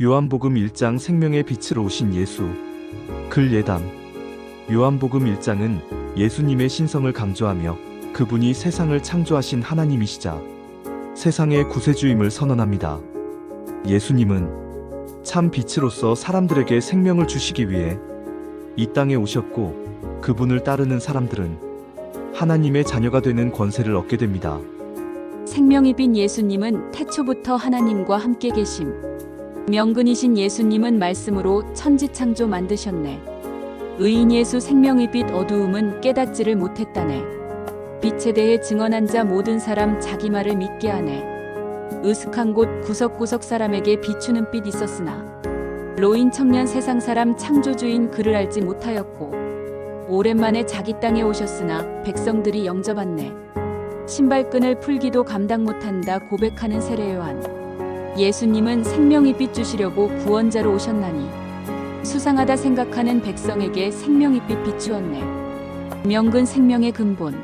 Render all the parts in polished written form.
요한복음 1장 생명의 빛으로 오신 예수. 글 예담. 요한복음 1장은 예수님의 신성을 강조하며 그분이 세상을 창조하신 하나님이시자 세상의 구세주임을 선언합니다. 예수님은 참 빛으로서 사람들에게 생명을 주시기 위해 이 땅에 오셨고, 그분을 따르는 사람들은 하나님의 자녀가 되는 권세를 얻게 됩니다. 생명이 빛 예수님은 태초부터 하나님과 함께 계심. 명근이신 예수님은 말씀으로 천지창조 만드셨네. 의인 예수 생명의 빛 어두움은 깨닫지를 못했다네. 빛에 대해 증언한 자 모든 사람 자기 말을 믿게 하네. 으슥한 곳 구석구석 사람에게 비추는 빛 있었으나 로인 청년 세상 사람 창조주인 그를 알지 못하였고, 오랜만에 자기 땅에 오셨으나 백성들이 영접받네. 신발끈을 풀기도 감당 못한다 고백하는 세례 요한. 예수님은 생명의 빛 주시려고 구원자로 오셨나니 수상하다 생각하는 백성에게 생명의 빛 비추었네. 명근 생명의 근본.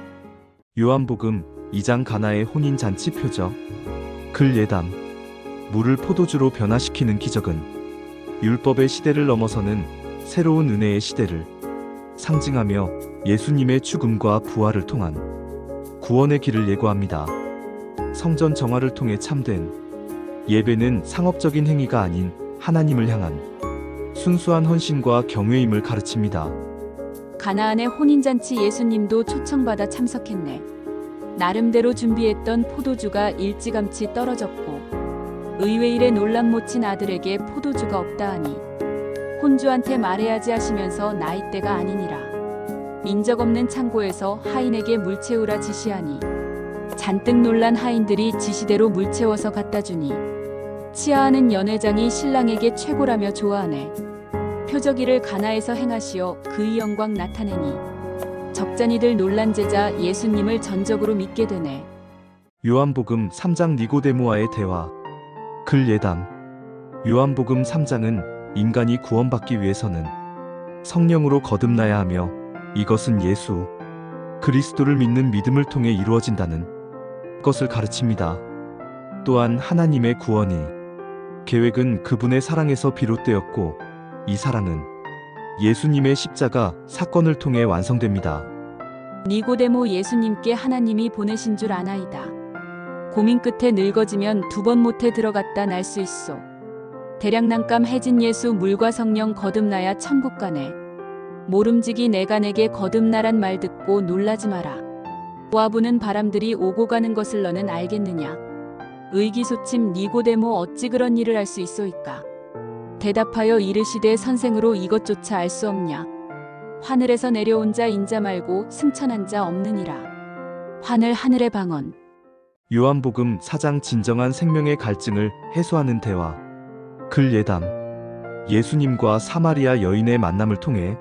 요한복음 2장 가나의 혼인잔치 표적. 글 예담. 물을 포도주로 변화시키는 기적은 율법의 시대를 넘어서는 새로운 은혜의 시대를 상징하며 예수님의 죽음과 부활을 통한 구원의 길을 예고합니다. 성전 정화를 통해 참된 예배는 상업적인 행위가 아닌 하나님을 향한 순수한 헌신과 경외임을 가르칩니다. 가나안의 혼인잔치 예수님도 초청받아 참석했네. 나름대로 준비했던 포도주가 일찌감치 떨어졌고, 의외일에 놀람 못 친 아들에게 포도주가 없다 하니 혼주한테 말해야지 하시면서 나이대가 아니니라. 인적 없는 창고에서 하인에게 물 채우라 지시하니 잔뜩 놀란 하인들이 지시대로 물 채워서 갖다 주니 치아하는 연회장이 신랑에게 최고라며 좋아하네. 표적이를 가나에서 행하시어 그의 영광 나타내니 적잖이들 놀란 제자 예수님을 전적으로 믿게 되네. 요한복음 3장 니고데모와의 대화. 글 예담. 요한복음 3장은 인간이 구원받기 위해서는 성령으로 거듭나야 하며, 이것은 예수 그리스도를 믿는 믿음을 통해 이루어진다는 것을 가르칩니다. 또한 하나님의 구원이 계획은 그분의 사랑에서 비롯되었고, 이 사랑은 예수님의 십자가 사건을 통해 완성됩니다. 니고데모 예수님께 하나님이 보내신 줄 아나이다. 고민 끝에 늙어지면 두 번 못해 들어갔다 날 수 있소. 대략난감 해진 예수 물과 성령 거듭나야 천국 가네. 모름지기 내가 내게 거듭나란 말 듣고 놀라지 마라. 와부는 바람들이 오고 가는 것을 너는 알겠느냐. 의기소침 니고데모 어찌 그런 일을 할 수 있소이까. 대답하여 이르시되 선생으로 이것조차 알 수 없냐. 하늘에서 내려온 자 인자 말고 승천한 자 없느니라. 하늘의 방언. 요한복음 4장 진정한 생명의 갈증을 해소하는 대화. 글 예담. 예수님과 사마리아 여인의 만남을 통해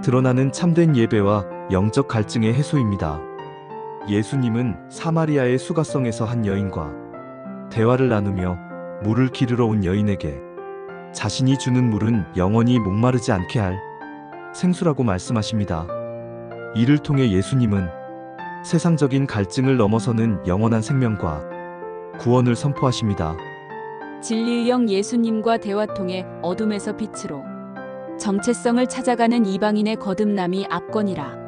드러나는 참된 예배와 영적 갈증의 해소입니다. 예수님은 사마리아의 수가성에서 한 여인과 대화를 나누며 물을 기르러 온 여인에게 자신이 주는 물은 영원히 목마르지 않게 할 생수라고 말씀하십니다. 이를 통해 예수님은 세상적인 갈증을 넘어서는 영원한 생명과 구원을 선포하십니다. 진리의 영 예수님과 대화 통해 어둠에서 빛으로 정체성을 찾아가는 이방인의 거듭남이 압권이라.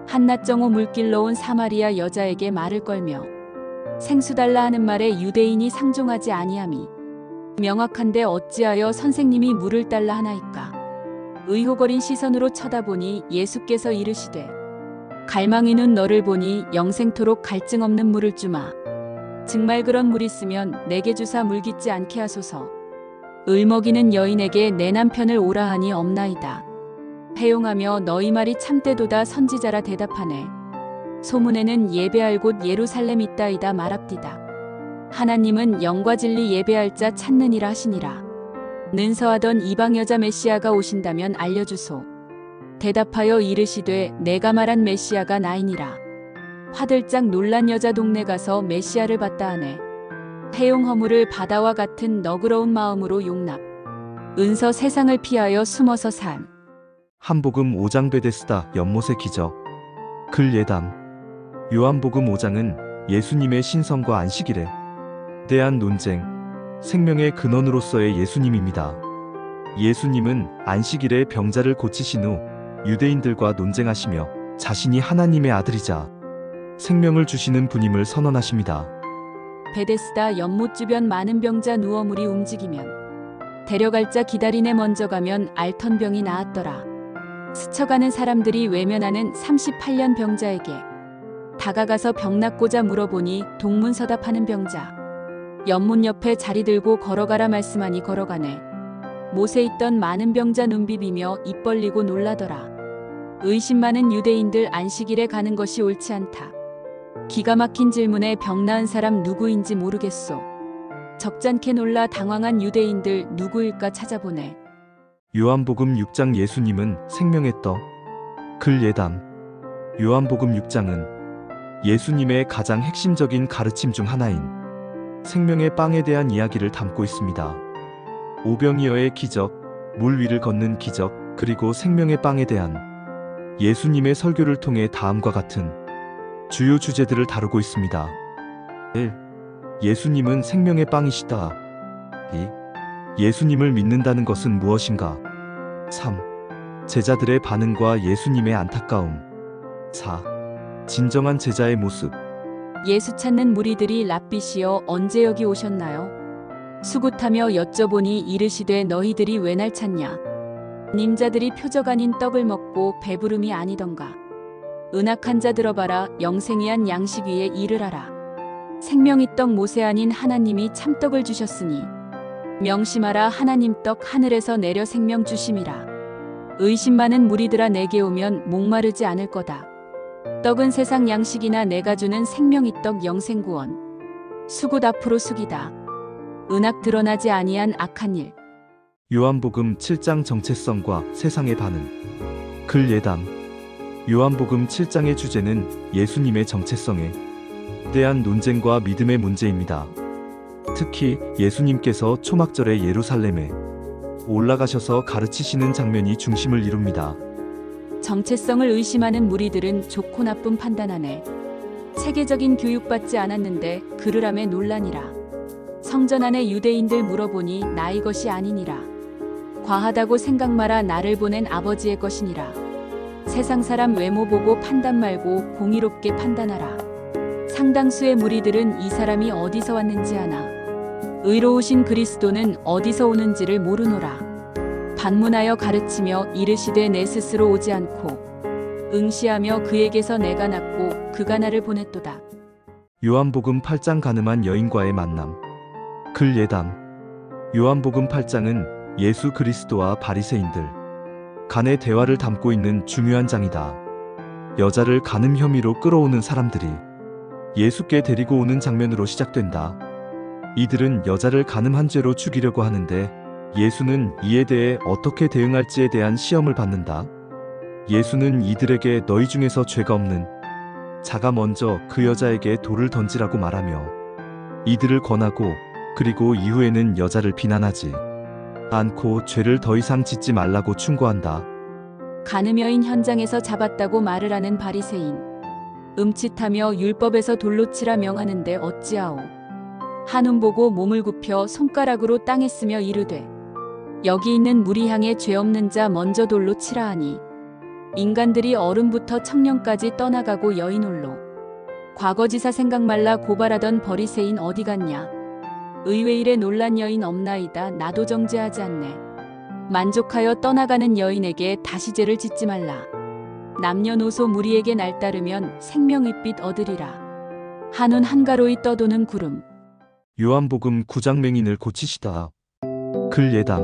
한낮 정오 물길로 온 사마리아 여자에게 말을 걸며 생수 달라 하는 말에 유대인이 상종하지 아니함이 명확한데 어찌하여 선생님이 물을 달라 하나이까. 의혹어린 시선으로 쳐다보니 예수께서 이르시되 갈망이 눈 너를 보니 영생토록 갈증 없는 물을 주마. 정말 그런 물 있으면 내게 주사 물깃지 않게 하소서. 을먹이는 여인에게 내 남편을 오라 하니 없나이다. 해용하며 너희 말이 참되도다 선지자라 대답하네. 소문에는 예배할 곳 예루살렘 있다이다 말합디다. 하나님은 영과 진리 예배할 자 찾느니라 하시니라. 는서하던 이방 여자 메시아가 오신다면 알려주소. 대답하여 이르시되 내가 말한 메시아가 나이니라. 화들짝 놀란 여자 동네 가서 메시아를 봤다 하네. 해용 허물을 바다와 같은 너그러운 마음으로 용납. 은서 세상을 피하여 숨어서 삶. 한복음 5장 베데스다 연못의 기적. 글 예담. 요한복음 5장은 예수님의 신성과 안식일에 대한 논쟁, 생명의 근원으로서의 예수님입니다. 예수님은 안식일에 병자를 고치신 후 유대인들과 논쟁하시며 자신이 하나님의 아들이자 생명을 주시는 분임을 선언하십니다. 베데스다 연못 주변 많은 병자 누워 물이 움직이면 데려갈 자 기다리네 먼저 가면 앓던 병이 나았더라. 스쳐가는 사람들이 외면하는 38년 병자에게 다가가서 병 낫고자 물어보니 동문서답하는 병자. 연못 옆에 자리 들고 걸어가라 말씀하니 걸어가네. 못에 있던 많은 병자 눈 비비며 입 벌리고 놀라더라. 의심 많은 유대인들 안식일에 가는 것이 옳지 않다. 기가 막힌 질문에 병 나은 사람 누구인지 모르겠소. 적잖게 놀라 당황한 유대인들 누구일까 찾아보네. 요한복음 6장 예수님은 생명의 떡. 글 예담. 요한복음 6장은 예수님의 가장 핵심적인 가르침 중 하나인 생명의 빵에 대한 이야기를 담고 있습니다. 오병이어의 기적, 물 위를 걷는 기적, 그리고 생명의 빵에 대한 예수님의 설교를 통해 다음과 같은 주요 주제들을 다루고 있습니다. 1. 예수님은 생명의 빵이시다. 2. 예수님을 믿는다는 것은 무엇인가? 3. 제자들의 반응과 예수님의 안타까움. 4. 진정한 제자의 모습. 예수 찾는 무리들이 랍비시여 언제 여기 오셨나요? 수굿하며 여쭤보니 이르시되 너희들이 왜 날 찾냐? 님자들이 표적 아닌 떡을 먹고 배부름이 아니던가. 은악한 자 들어봐라. 영생이한 양식 위에 일을 하라. 생명이 떡 모세 아닌 하나님이 참떡을 주셨으니 명심하라. 하나님 떡 하늘에서 내려 생명 주심이라. 의심 많은 무리들아 내게 오면 목마르지 않을 거다. 떡은 세상 양식이나 내가 주는 생명이 떡 영생구원. 수굿 앞으로 숙이다. 은악 드러나지 아니한 악한 일. 요한복음 7장 정체성과 세상의 반응. 글 예담. 요한복음 7장의 주제는 예수님의 정체성에 대한 논쟁과 믿음의 문제입니다. 특히 예수님께서 초막절에 예루살렘에 올라가셔서 가르치시는 장면이 중심을 이룹니다. 정체성을 의심하는 무리들은 좋고 나쁨 판단하네. 체계적인 교육받지 않았는데 그르람의 논란이라. 성전 안에 유대인들 물어보니 나의 것이 아니니라. 과하다고 생각 마라. 나를 보낸 아버지의 것이니라. 세상 사람 외모 보고 판단 말고 공의롭게 판단하라. 상당수의 무리들은 이 사람이 어디서 왔는지 아나. 의로우신 그리스도는 어디서 오는지를 모르노라. 반문하여 가르치며 이르시되 내 스스로 오지 않고 응시하며 그에게서 내가 낳고 그가 나를 보냈도다. 요한복음 8장 가늠한 여인과의 만남. 글 예담. 요한복음 8장은 예수 그리스도와 바리새인들 간의 대화를 담고 있는 중요한 장이다. 여자를 간음 혐의로 끌어오는 사람들이 예수께 데리고 오는 장면으로 시작된다. 이들은 여자를 간음한 죄로 죽이려고 하는데 예수는 이에 대해 어떻게 대응할지에 대한 시험을 받는다. 예수는 이들에게 너희 중에서 죄가 없는 자가 먼저 그 여자에게 돌을 던지라고 말하며 이들을 권하고 그리고 이후에는 여자를 비난하지 않고 죄를 더 이상 짓지 말라고 충고한다. 간음 여인 현장에서 잡았다고 말을 하는 바리새인. 음칫하며 율법에서 돌로 치라 명하는데 어찌하오. 한눈 보고 몸을 굽혀 손가락으로 땅에 쓰며 이르되 여기 있는 무리 향해 죄 없는 자 먼저 돌로 치라 하니 인간들이 어른부터 청년까지 떠나가고 여인 홀로. 과거지사 생각 말라 고발하던 바리새인 어디 갔냐. 의외일에 놀란 여인 없나이다. 나도 정죄하지 않네. 만족하여 떠나가는 여인에게 다시 죄를 짓지 말라. 남녀노소 무리에게 날 따르면 생명의 빛 얻으리라. 한운 한가로이 떠도는 구름. 요한복음 9장 맹인을 고치시다. 글 예담.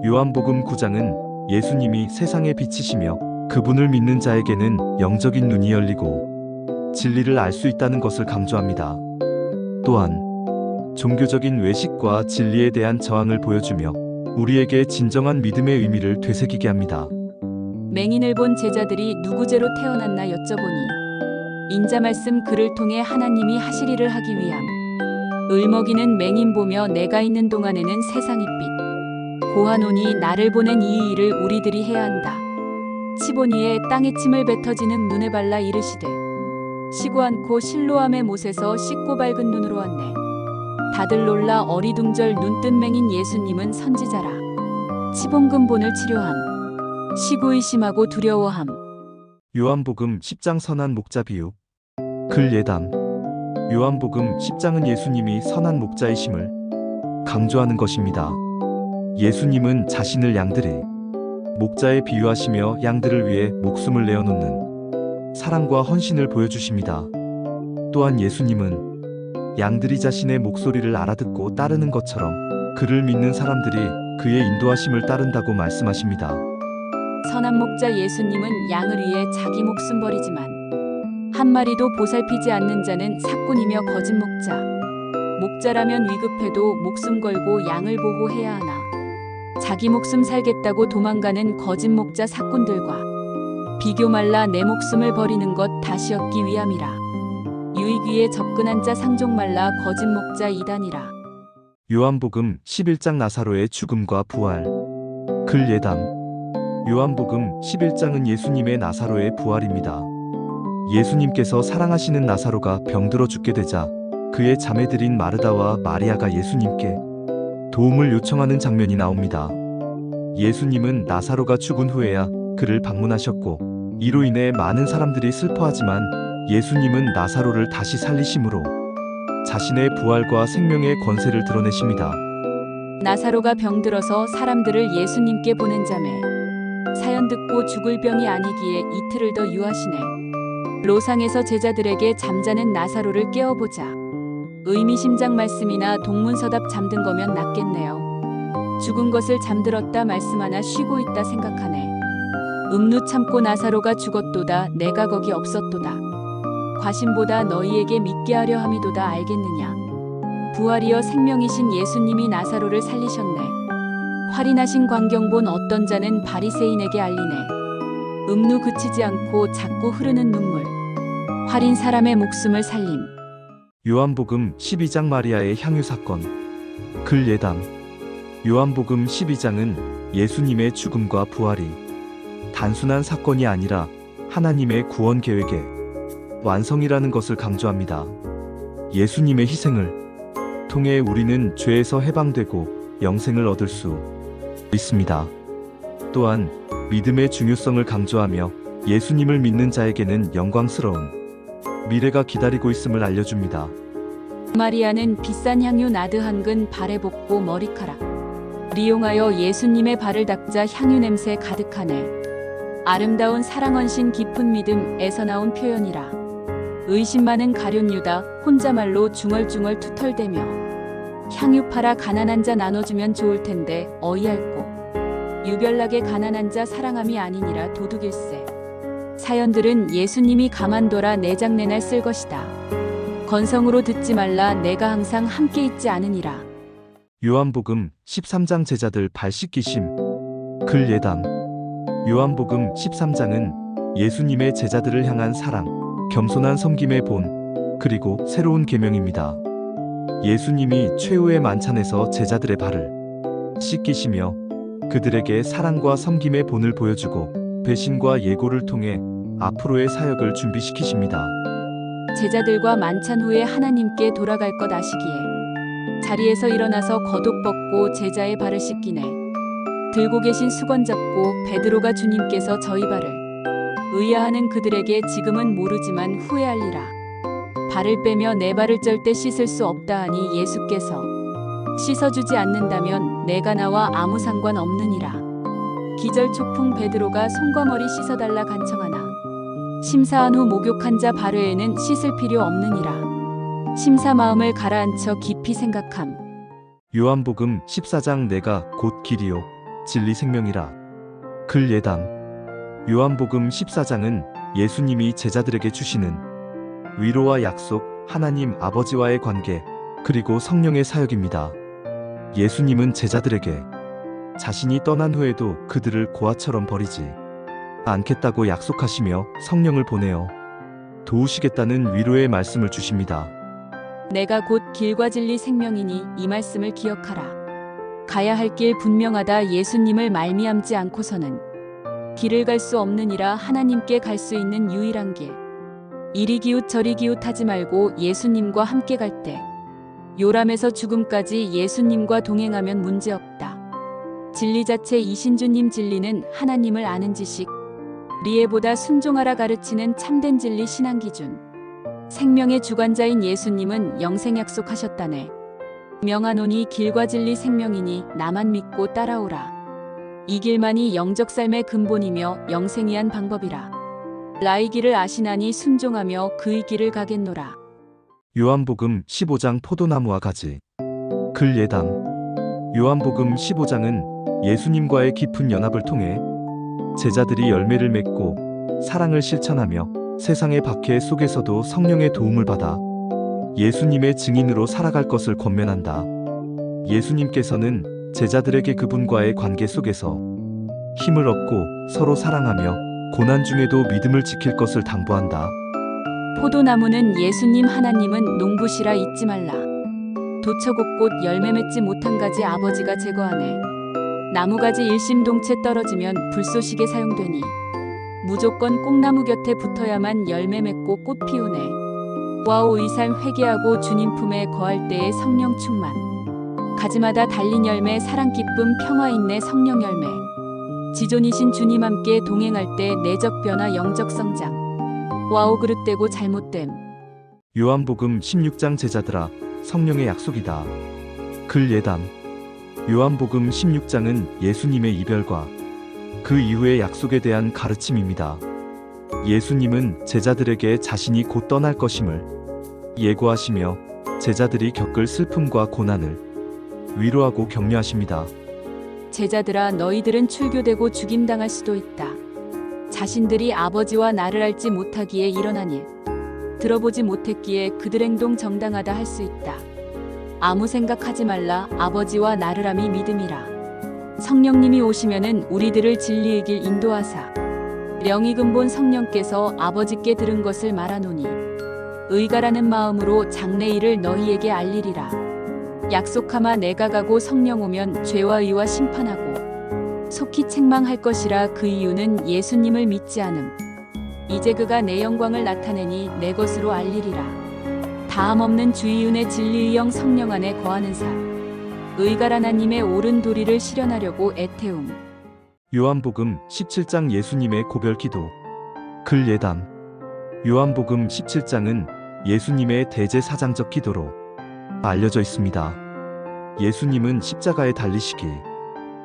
요한복음 9장은 예수님이 세상에 비치시며 그분을 믿는 자에게는 영적인 눈이 열리고 진리를 알 수 있다는 것을 강조합니다. 또한 종교적인 외식과 진리에 대한 저항을 보여주며 우리에게 진정한 믿음의 의미를 되새기게 합니다. 맹인을 본 제자들이 누구 죄로 태어났나 여쭤보니 인자 말씀 그를 통해 하나님이 하실 일을 하기 위함. 을먹이는 맹인 보며 내가 있는 동안에는 세상의 빛 고하노니 나를 보낸 이 일을 우리들이 해야 한다. 치보니에 땅에 침을 뱉어지는 눈에 발라 이르시되 쉬고 않고 실로암의 못에서 씻고 밝은 눈으로 왔네. 다들 놀라 어리둥절 눈뜬맹인 예수님은 선지자라. 치봉근본을 치료함. 시고 의심하고 두려워함. 요한복음 10장 선한 목자 비유. 글 예담. 요한복음 10장은 예수님이 선한 목자이심을 강조하는 것입니다. 예수님은 자신을 양들의 목자에 비유하시며 양들을 위해 목숨을 내어놓는 사랑과 헌신을 보여주십니다. 또한 예수님은 양들이 자신의 목소리를 알아듣고 따르는 것처럼 그를 믿는 사람들이 그의 인도하심을 따른다고 말씀하십니다. 선한 목자 예수님은 양을 위해 자기 목숨 버리지만 한 마리도 보살피지 않는 자는 사꾼이며 거짓 목자. 목자라면 위급해도 목숨 걸고 양을 보호해야 하나 자기 목숨 살겠다고 도망가는 거짓 목자 사꾼들과 비교 말라 내 목숨을 버리는 것 다시 얻기 위함이라. 유익 위에 접근한 자 상종 말라 거짓 목자 이단이라. 요한복음 11장 나사로의 죽음과 부활. 글 예담. 요한복음 11장은 예수님의 나사로의 부활입니다. 예수님께서 사랑하시는 나사로가 병들어 죽게 되자 그의 자매들인 마르다와 마리아가 예수님께 도움을 요청하는 장면이 나옵니다. 예수님은 나사로가 죽은 후에야 그를 방문하셨고 이로 인해 많은 사람들이 슬퍼하지만 예수님은 나사로를 다시 살리심으로 자신의 부활과 생명의 권세를 드러내십니다. 나사로가 병들어서 사람들을 예수님께 보낸 자매. 사연 듣고 죽을 병이 아니기에 이틀을 더 유하시네. 로상에서 제자들에게 잠자는 나사로를 깨워보자. 의미심장 말씀이나 동문서답 잠든 거면 낫겠네요. 죽은 것을 잠들었다 말씀하나 쉬고 있다 생각하네. 음누 참고 나사로가 죽었도다 내가 거기 없었도다. 과신보다 너희에게 믿게 하려 함이도다 알겠느냐. 부활이여 생명이신 예수님이 나사로를 살리셨네. 활인하신 광경 본 어떤 자는 바리새인에게 알리네. 음누 그치지 않고 자꾸 흐르는 눈물. 활인 사람의 목숨을 살림. 요한복음 12장 마리아의 향유 사건. 글 예담. 요한복음 12장은 예수님의 죽음과 부활이 단순한 사건이 아니라 하나님의 구원 계획의 완성이라는 것을 강조합니다. 예수님의 희생을 통해 우리는 죄에서 해방되고 영생을 얻을 수 있습니다. 또한 믿음의 중요성을 강조하며 예수님을 믿는 자에게는 영광스러운 미래가 기다리고 있음을 알려줍니다. 마리아는 비싼 향유 나드 한 근 발에 붓고 머리카락 이용하여 예수님의 발을 닦자 향유 냄새 가득하네. 아름다운 사랑헌신 깊은 믿음에서 나온 표현이라. 의심 많은 가룟 유다 혼자말로 중얼중얼 투덜대며 향유 팔아 가난한 자 나눠주면 좋을 텐데 어이할꼬. 유별나게 가난한 자 사랑함이 아니니라 도둑일세. 사연들은 예수님이 가만둬라 내장내날 쓸 것이다. 건성으로 듣지 말라 내가 항상 함께 있지 않으니라. 요한복음 13장 제자들 발 씻기심. 글 예담. 요한복음 13장은 예수님의 제자들을 향한 사랑, 겸손한 섬김의 본, 그리고 새로운 계명입니다. 예수님이 최후의 만찬에서 제자들의 발을 씻기시며 그들에게 사랑과 섬김의 본을 보여주고 배신과 예고를 통해 앞으로의 사역을 준비시키십니다. 제자들과 만찬 후에 하나님께 돌아갈 것 아시기에 자리에서 일어나서 겉옷 벗고 제자의 발을 씻기네. 들고 계신 수건 잡고 베드로가 주님께서 저희 발을 의아하는 그들에게 지금은 모르지만 후회하리라. 발을 빼며 내 발을 절대 씻을 수 없다 하니 예수께서 씻어주지 않는다면 내가 나와 아무 상관 없느니라. 기절초풍 베드로가 손과 머리 씻어달라 간청하나 심사한 후 목욕한 자 발외에는 씻을 필요 없느니라. 심사 마음을 가라앉혀 깊이 생각함. 요한복음 14장 내가 곧 길이요 진리 생명이라. 글 예담. 요한복음 14장은 예수님이 제자들에게 주시는 위로와 약속, 하나님 아버지와의 관계, 그리고 성령의 사역입니다. 예수님은 제자들에게 자신이 떠난 후에도 그들을 고아처럼 버리지 않겠다고 약속하시며 성령을 보내어 도우시겠다는 위로의 말씀을 주십니다. 내가 곧 길과 진리 생명이니 이 말씀을 기억하라. 가야 할 길 분명하다. 예수님을 말미암지 않고서는 길을 갈 수 없느니라. 하나님께 갈 수 있는 유일한 길. 이리 기웃 저리 기웃하지 말고 예수님과 함께 갈 때 요람에서 죽음까지 예수님과 동행하면 문제없다. 진리 자체 이신주님 진리는 하나님을 아는 지식, 리에보다 순종하라 가르치는 참된 진리 신앙 기준. 생명의 주관자인 예수님은 영생 약속하셨다네. 명하노니 길과 진리 생명이니 나만 믿고 따라오라. 이 길만이 영적 삶의 근본이며 영생이한 방법이라. 나의 길을 아시나니 순종하며 그의 길을 가겠노라. 요한복음 15장 포도나무와 가지. 글 예담. 요한복음 15장은 예수님과의 깊은 연합을 통해 제자들이 열매를 맺고 사랑을 실천하며 세상의 박해 속에서도 성령의 도움을 받아 예수님의 증인으로 살아갈 것을 권면한다. 예수님께서는 제자들에게 그분과의 관계 속에서 힘을 얻고 서로 사랑하며 고난 중에도 믿음을 지킬 것을 당부한다. 포도나무는 예수님 하나님은 농부시라 잊지 말라. 도처 곳곳 열매 맺지 못한 가지 아버지가 제거하네. 나무가지 일심동체 떨어지면 불쏘시개 사용되니 무조건 꽁나무 곁에 붙어야만 열매 맺고 꽃 피우네. 와우 이 삶 회개하고 주님 품에 거할 때의 성령 충만. 가지마다 달린 열매 사랑 기쁨 평화 인내 성령 열매. 지존이신 주님 함께 동행할 때 내적 변화 영적 성장. 와우 그릇되고 잘못됨. 요한복음 16장 제자들아 성령의 약속이다. 글 예담. 요한복음 16장은 예수님의 이별과 그 이후의 약속에 대한 가르침입니다. 예수님은 제자들에게 자신이 곧 떠날 것임을 예고하시며 제자들이 겪을 슬픔과 고난을 위로하고 격려하십니다. 제자들아 너희들은 출교되고 죽임당할 수도 있다. 자신들이 아버지와 나를 알지 못하기에 일어난 일, 들어보지 못했기에 그들 행동 정당하다 할 수 있다. 아무 생각하지 말라. 아버지와 나를 함이 믿음이라. 성령님이 오시면은 우리들을 진리의 길 인도하사 영이 근본 성령께서 아버지께 들은 것을 말하노니 의가라는 마음으로 장래일을 너희에게 알리리라. 약속하마 내가 가고 성령 오면 죄와 의와 심판하고 속히 책망할 것이라. 그 이유는 예수님을 믿지 않음. 이제 그가 내 영광을 나타내니 내 것으로 알리리라. 다함 없는 주이윤의 진리의 영 성령 안에 거하는 사. 의갈 하나님의 옳은 도리를 실현하려고 애태움. 요한복음 17장 예수님의 고별 기도. 글 예담. 요한복음 17장은 예수님의 대제사장적 기도로 알려져 있습니다. 예수님은 십자가에 달리시기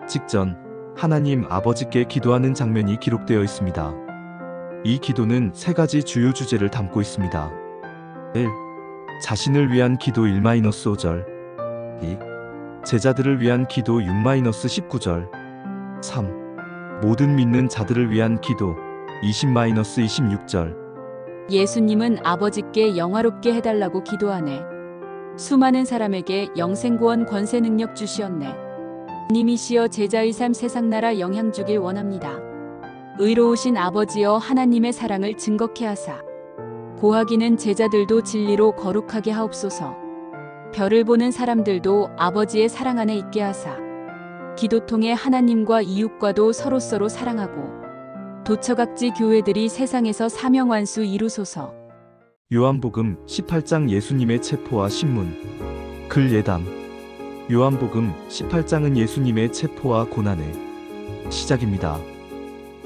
직전 하나님 아버지께 기도하는 장면이 기록되어 있습니다. 이 기도는 세 가지 주요 주제를 담고 있습니다. 1. 자신을 위한 기도 1-5절. 2. 제자들을 위한 기도 6-19절. 3. 모든 믿는 자들을 위한 기도 20-26절. 예수님은 아버지께 영화롭게 해달라고 기도하네. 수많은 사람에게 영생구원 권세 능력 주시었네. 님이시여 제자의 삶 세상 나라 영향 주길 원합니다. 의로우신 아버지여 하나님의 사랑을 증거케 하사 고하기는 제자들도 진리로 거룩하게 하옵소서. 별을 보는 사람들도 아버지의 사랑 안에 있게 하사 기도 통해 하나님과 이웃과도 서로서로 사랑하고 도처각지 교회들이 세상에서 사명 완수 이루소서. 요한복음 18장 예수님의 체포와 신문. 글 예담. 요한복음 18장은 예수님의 체포와 고난의 시작입니다.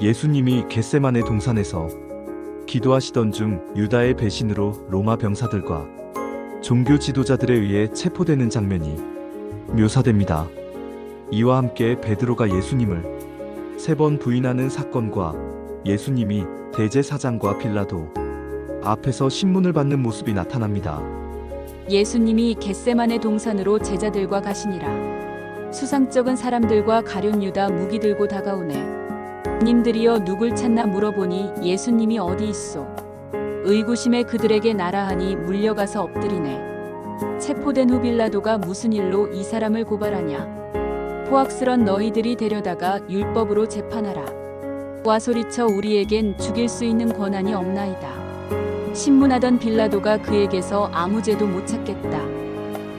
예수님이 겟세마네 동산에서 기도하시던 중 유다의 배신으로 로마 병사들과 종교 지도자들에 의해 체포되는 장면이 묘사됩니다. 이와 함께 베드로가 예수님을 3번 부인하는 사건과 예수님이 대제사장과 빌라도 앞에서 신문을 받는 모습이 나타납니다. 예수님이 겟세마네 동산으로 제자들과 가시니라. 수상쩍은 사람들과 가룟 유다 무기 들고 다가오네. 님들이여 누굴 찾나 물어보니 예수님이 어디 있소? 의구심에 그들에게 나라하니 물려가서 엎드리네. 체포된 후 빌라도가 무슨 일로 이 사람을 고발하냐? 포악스런 너희들이 데려다가 율법으로 재판하라. 와 소리쳐 우리에겐 죽일 수 있는 권한이 없나이다. 신문하던 빌라도가 그에게서 아무 죄도 못 찾겠다.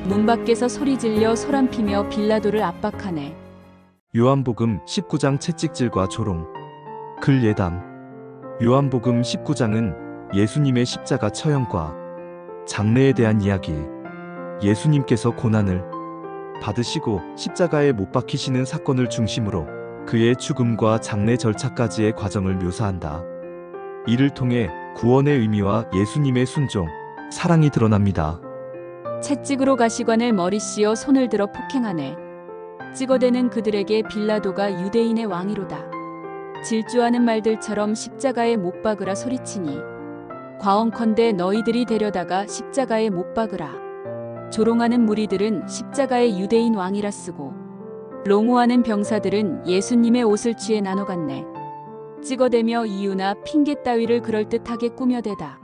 문 밖에서 소리 질려 소란피며 빌라도를 압박하네. 요한복음 19장 채찍질과 조롱. 글 예담. 요한복음 19장은 예수님의 십자가 처형과 장례에 대한 이야기. 예수님께서 고난을 받으시고 십자가에 못 박히시는 사건을 중심으로 그의 죽음과 장례 절차까지의 과정을 묘사한다. 이를 통해 구원의 의미와 예수님의 순종, 사랑이 드러납니다. 채찍으로 가시관을 머리 씌어 손을 들어 폭행하네. 찍어대는 그들에게 빌라도가 유대인의 왕이로다. 질주하는 말들처럼 십자가에 못 박으라 소리치니 과언컨대 너희들이 데려다가 십자가에 못 박으라. 조롱하는 무리들은 십자가에 유대인 왕이라 쓰고 롱호하는 병사들은 예수님의 옷을 취해 나눠갔네. 찍어대며 이유나 핑계 따위를 그럴듯하게 꾸며대다.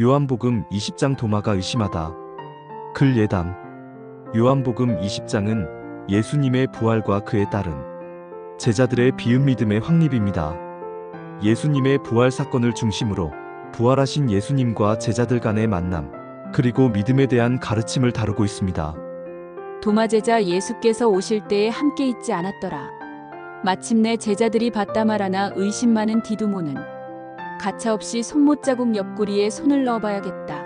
요한복음 20장 도마가 의심하다. 글 예담. 요한복음 20장은 예수님의 부활과 그에 따른 제자들의 비은 믿음의 확립입니다. 예수님의 부활 사건을 중심으로 부활하신 예수님과 제자들 간의 만남, 그리고 믿음에 대한 가르침을 다루고 있습니다. 도마 제자 예수께서 오실 때에 함께 있지 않았더라. 마침내 제자들이 봤다 말하나 의심 많은 디두모는 가차없이 손못자국 옆구리에 손을 넣어봐야겠다.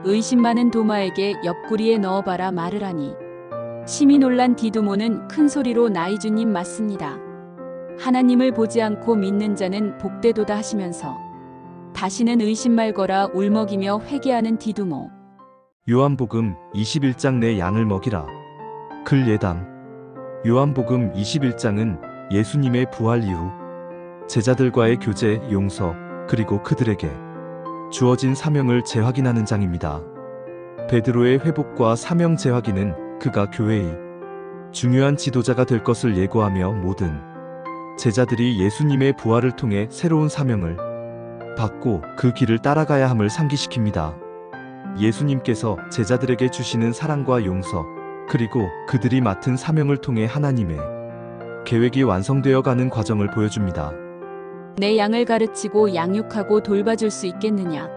의심 많은 도마에게 옆구리에 넣어봐라 말을 하니 심히 놀란 디두모는 큰 소리로 나이 주님 맞습니다. 하나님을 보지 않고 믿는 자는 복되도다 하시면서 다시는 의심 말거라 울먹이며 회개하는 디두모. 요한복음 21장 내 양을 먹이라. 글 예담. 요한복음 21장은 예수님의 부활 이후 제자들과의 교제, 용서, 그리고 그들에게 주어진 사명을 재확인하는 장입니다. 베드로의 회복과 사명 재확인은 그가 교회의 중요한 지도자가 될 것을 예고하며 모든 제자들이 예수님의 부활을 통해 새로운 사명을 받고 그 길을 따라가야 함을 상기시킵니다. 예수님께서 제자들에게 주시는 사랑과 용서, 그리고 그들이 맡은 사명을 통해 하나님의 계획이 완성되어 가는 과정을 보여줍니다. 내 양을 가르치고 양육하고 돌봐줄 수 있겠느냐.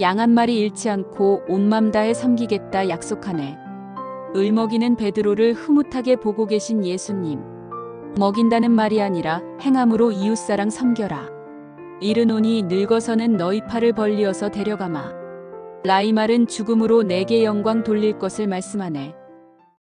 양 한 마리 잃지 않고 온 맘 다해 섬기겠다 약속하네. 을먹이는 베드로를 흐뭇하게 보고 계신 예수님. 먹인다는 말이 아니라 행함으로 이웃사랑 섬겨라. 이르노니 늙어서는 너희 팔을 벌리어서 데려가마. 라이 말은 죽음으로 내게 영광 돌릴 것을 말씀하네.